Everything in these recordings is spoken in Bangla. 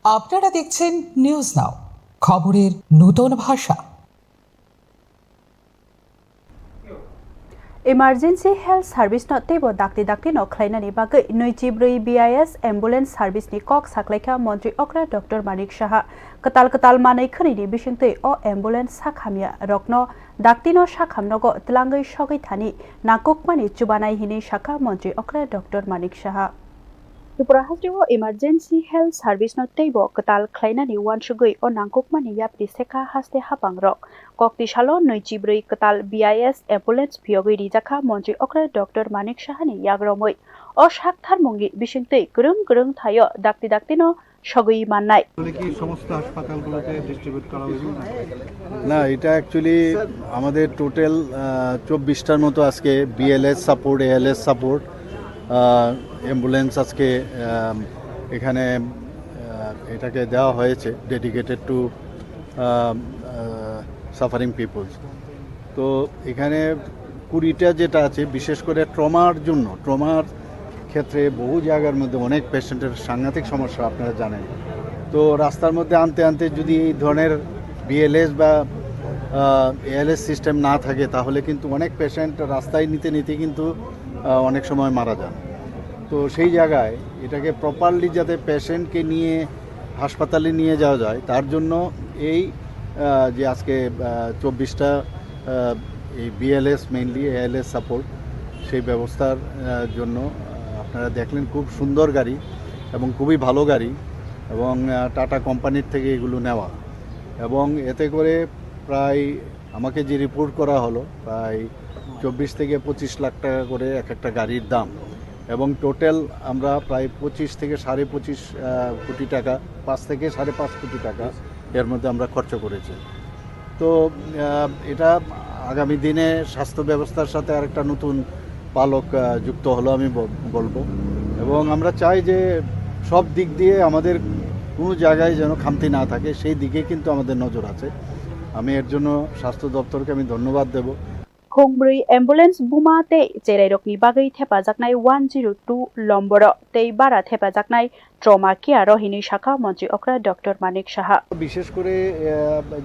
আপনারা দেখছেন নিউজ নাও, খবরের নতুন ভাষা। इमार्जेन्सि हेल्थ सार्भिस न तेबो दाक्ति न खलाइनानि बागै 24 BIS एम्बुलेन्स सार्भिसनि कक साख्लायखा मन्त्री अक्रा डॉक्टर मानिक साहा कताल मानै खनैनि बिसिंतै अ एम्बुलेन्स साखामिया रक्न दाक्तिनो साखामनगो तलांगै सगै थानि नाककमानि चुबानाय हिनि साखा मन्त्री अक्रा डॉक्टर मानिक साहा त्रिपुरा हाजोआव इमार्जेन्सि हेल्थ सार्भिस न तेबो कताल खलाइनानि वानसुगै अ नांककमानि याप्रि सेखा हास्ते हापांरक कक्ति सालो 24 कताल BIS एम्बुलेन्स फियोगै रिजाखा मन्त्री अक्रा डॉक्टर मानिक साहानि याग्रमै अ साकथार मंगि बिसिंतै गरं थायो दाक्ति न सगै माननाय কি সমস্ত হাসপাতালগুলোতে ডিস্ট্রিবিউট করা হয়েছে না এটা অ্যাকচুয়ালি আমাদের টোটাল 24টার মতো আজকে BLS support ALS support ambulance আজকে এখানে এটাকে দেওয়া হয়েছে ডেডিকেটেড টু সাফারিং পিপলস। তো এখানে 20টা যেটা আছে বিশেষ করে ট্রমার ক্ষেত্রে বহু জায়গার মধ্যে অনেক পেশেন্টের সাংঘাতিক সমস্যা আপনারা জানেন। তো রাস্তার মধ্যে আনতে যদি এই ধরনের BLS বা ALS সিস্টেম না থাকে তাহলে কিন্তু অনেক পেশেন্ট রাস্তায় নিতে কিন্তু অনেক সময় মারা যান। তো সেই জায়গায় এটাকে প্রপারলি যাতে পেশেন্টকে নিয়ে হাসপাতালে নিয়ে যাওয়া যায় তার জন্য এই যে আজকে 24টা এই BLS মেইনলি ALS সাপোর্ট সেই ব্যবস্থার জন্য আপনারা দেখলেন খুব সুন্দর গাড়ি এবং খুবই ভালো গাড়ি এবং টাটা কোম্পানির থেকে এগুলো নেওয়া এবং এতে করে প্রায় আমাকে যে রিপোর্ট করা হলো প্রায় 24 থেকে 25 লাখ টাকা করে একটা গাড়ির দাম এবং টোটাল আমরা প্রায় 25 থেকে 25.5 কোটি টাকা 5 থেকে 5.5 কোটি টাকা এর মধ্যে আমরা খরচ করেছি। তো এটা আগামী দিনে স্বাস্থ্য ব্যবস্থার সাথে আরেকটা নতুন পালক যুক্ত হলো আমি বলবো এবং আমরা চাই যে সব দিক দিয়ে আমাদের কোনো জায়গায় যেন খামতি না থাকে সেই দিকে কিন্তু আমাদের নজর আছে। আমি এর জন্য স্বাস্থ্য দপ্তরকে আমি ধন্যবাদ দেব। खोंब्रै एम्बुलेन्स बुमा ते जेराइरकनि बागै थेफाजाकनाय 102 लम्बर ते बारा थेफाजाकनाय ट्रमा केयार हिनि शाखा मन्त्री अक्रा डॉक्टर मानिक साहा বিশেষ করে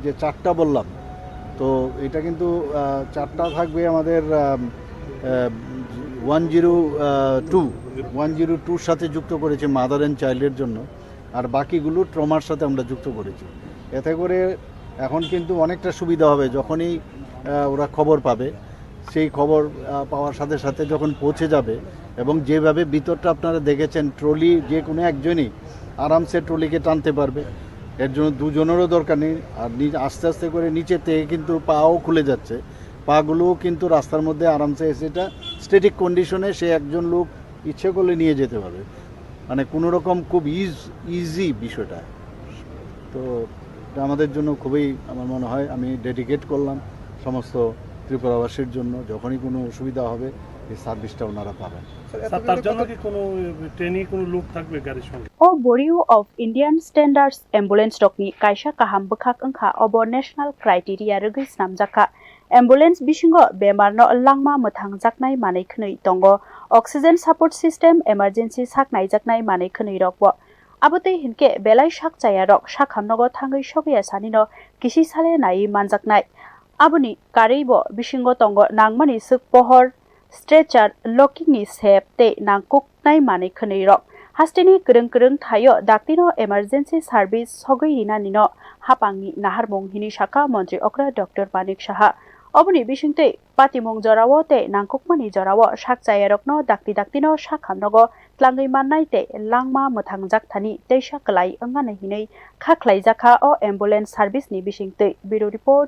যে 4টা বললাম তো এটা কিন্তু 4টা থাকবে আমাদের 102 সাথে যুক্ত করেছে মাদার অ্যান্ড চাইল্ডের জন্য আর বাকিগুলো ট্রমার সাথে আমরা যুক্ত করেছি। এতে করে এখন কিন্তু অনেকটা সুবিধা হবে যখনই ওরা খবর পাবে সেই খবর পাওয়ার সাথে সাথে যখন পৌঁছে যাবে এবং যেভাবে ভিতরটা আপনারা দেখেছেন ট্রলি যে কোনো একজনই আরামসে ট্রলিকে টানতে পারবে এর জন্য দুজনেরও দরকার নেই আর আস্তে আস্তে করে নিচে থেকে কিন্তু পাও খুলে যাচ্ছে পাগুলোও কিন্তু রাস্তার মধ্যে আরামসে এসে এটা স্ট্যাটিক কন্ডিশনে সে একজন লোক ইচ্ছে করলে নিয়ে যেতে পারবে মানে কোনো রকম খুব ইজি বিষয়টা। তো এটা আমাদের জন্য খুবই আমার মনে হয় আমি ডেডিকেট করলাম সমস্ত ত্রিপুরাবাসীর জন্য যখনই কোনো অসুবিধা হবে এই সার্ভিসটা ওনারা পাবেন। তার জন্য কি কোনো ট্রেনিং কোনো লোক থাকবে গাড়ির সঙ্গে ओ bureau of Indian standards ambulance रकनि कायसा काहाम बखाक अंखा अबो नेशनल क्राइटेरिया रगै स्नामजाखा एम्बुलेन्स बिसिंगो बेमारनो लांमा मोथां जाकनाय मानै खनै दंगो ऑक्सीजन सपोर्ट सिस्टम इमरजेंसी साकनाय जाकनाय मानै खनै रकबो आबोतै हिनके बेलाय साक जायारक साखामनगो थांगै सगैया सानिनो किसि साले नायै मानजाकनाय आबोनि कारेइबो बिसिंगो दंगो नांमानि सुक पहर स्ट्रेचार लकिंनि सेप ते नांकुकनाय मानै खनै रक हास्टेनि गरं थायो दाक्तिनो इमार्जेन्सि सार्भिस सगै रिनानिनो हापांनि नाहारमंग हिनि शाखा मन्त्री अक्रा डॉक्टर मानिक साहा अबनि बिसिंतै पातिमंग जरावो ते नांकुकमानि जरावो साक जायारकनो दाक्तिनो साखामनगो tlangै माननाय ते लांमा मोथां जाकथानि तैसा कलाई अंगानै हिनै खाख्लाय जाखा अ एम्बुलेन्स सार्भिसनि बिसिंतै ब्यूरो रिपोर्ट